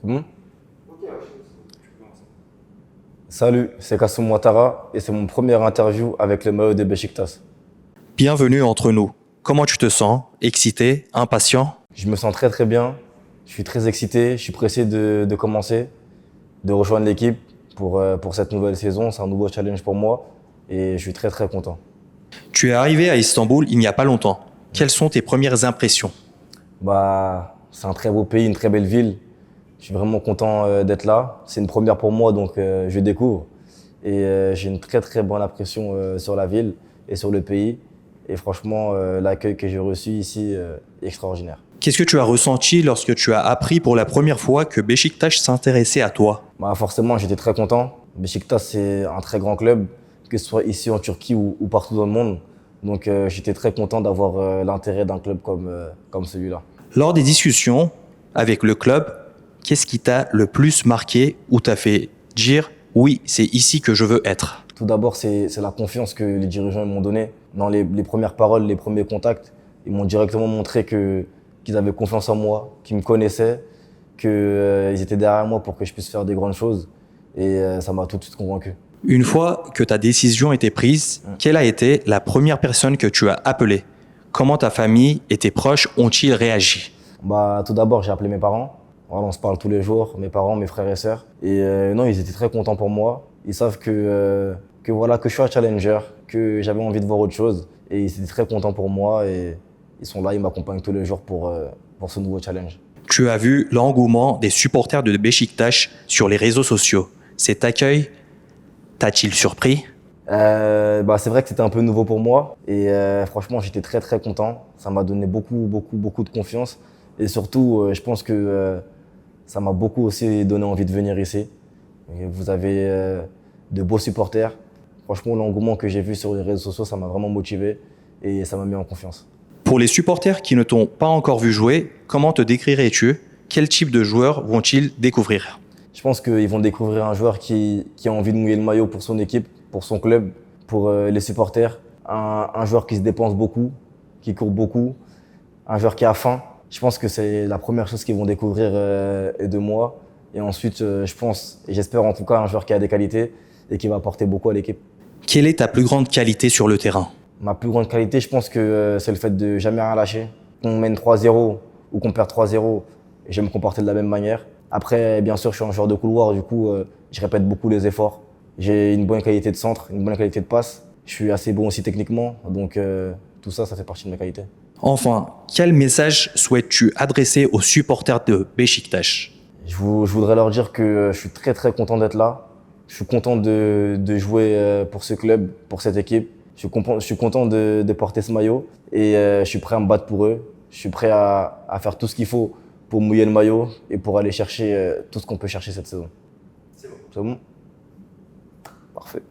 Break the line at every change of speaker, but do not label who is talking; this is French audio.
Bon. Salut, c'est Kassoum Ouattara et c'est mon premier interview avec le maillot de Beşiktaş.
Bienvenue entre nous. Comment tu te sens? Excité? Impatient?
Je me sens très très bien, je suis très excité, je suis pressé de commencer, de rejoindre l'équipe pour cette nouvelle saison. C'est un nouveau challenge pour moi et je suis très très content.
Tu es arrivé à Istanbul il n'y a pas longtemps. Quelles sont tes premières impressions?
C'est un très beau pays, une très belle ville. Je suis vraiment content d'être là. C'est une première pour moi, donc je découvre. Et j'ai une très très bonne impression sur la ville et sur le pays. Et franchement, l'accueil que j'ai reçu ici est extraordinaire.
Qu'est-ce que tu as ressenti lorsque tu as appris pour la première fois que Beşiktaş s'intéressait à toi?
Forcément, j'étais très content. Beşiktaş, c'est un très grand club, que ce soit ici en Turquie ou partout dans le monde. Donc j'étais très content d'avoir l'intérêt d'un club comme celui-là.
Lors des discussions avec le club, qu'est-ce qui t'a le plus marqué ou t'a fait dire « oui, c'est ici que je veux être » ?
Tout d'abord, c'est la confiance que les dirigeants m'ont donnée. Dans les premières paroles, les premiers contacts, ils m'ont directement montré qu'ils avaient confiance en moi, qu'ils me connaissaient, qu'ils étaient derrière moi pour que je puisse faire des grandes choses. Et ça m'a tout de suite convaincu.
Une fois que ta décision était prise, quelle a été la première personne que tu as appelée? Comment ta famille et tes proches ont-ils réagi?
Tout d'abord, j'ai appelé mes parents. Voilà, on se parle tous les jours, mes parents, mes frères et sœurs. Et non, ils étaient très contents pour moi. Ils savent que je suis un challenger, que j'avais envie de voir autre chose. Et ils étaient très contents pour moi et ils sont là, ils m'accompagnent tous les jours pour ce nouveau challenge.
Tu as vu l'engouement des supporters de Beşiktaş sur les réseaux sociaux. Cet accueil t'a-t-il surpris?
C'est vrai que c'était un peu nouveau pour moi et franchement, j'étais très très content. Ça m'a donné beaucoup de confiance et surtout, je pense que ça m'a beaucoup aussi donné envie de venir ici. Et vous avez de beaux supporters. Franchement, l'engouement que j'ai vu sur les réseaux sociaux, ça m'a vraiment motivé et ça m'a mis en confiance.
Pour les supporters qui ne t'ont pas encore vu jouer, comment te décrirais-tu? Quel type de joueurs vont-ils découvrir?
Je pense qu'ils vont découvrir un joueur qui a envie de mouiller le maillot pour son équipe, pour son club, pour les supporters. Un joueur qui se dépense beaucoup, qui court beaucoup, un joueur qui a faim. Je pense que c'est la première chose qu'ils vont découvrir de moi. Et ensuite, je pense, et j'espère en tout cas, un joueur qui a des qualités et qui va apporter beaucoup à l'équipe.
Quelle est ta plus grande qualité sur le terrain?
Ma plus grande qualité, je pense que c'est le fait de jamais rien lâcher. Qu'on mène 3-0 ou qu'on perd 3-0, je vais me comporter de la même manière. Après, bien sûr, je suis un joueur de couloir, du coup, je répète beaucoup les efforts. J'ai une bonne qualité de centre, une bonne qualité de passe. Je suis assez bon aussi techniquement, donc tout ça, ça fait partie de mes qualités.
Enfin, quel message souhaites-tu adresser aux supporters de Beşiktaş?
Je voudrais leur dire que je suis très très content d'être là. Je suis content de jouer pour ce club, pour cette équipe. Je suis content de porter ce maillot et je suis prêt à me battre pour eux. Je suis prêt à faire tout ce qu'il faut pour mouiller le maillot et pour aller chercher tout ce qu'on peut chercher cette saison. C'est bon? C'est bon? Parfait.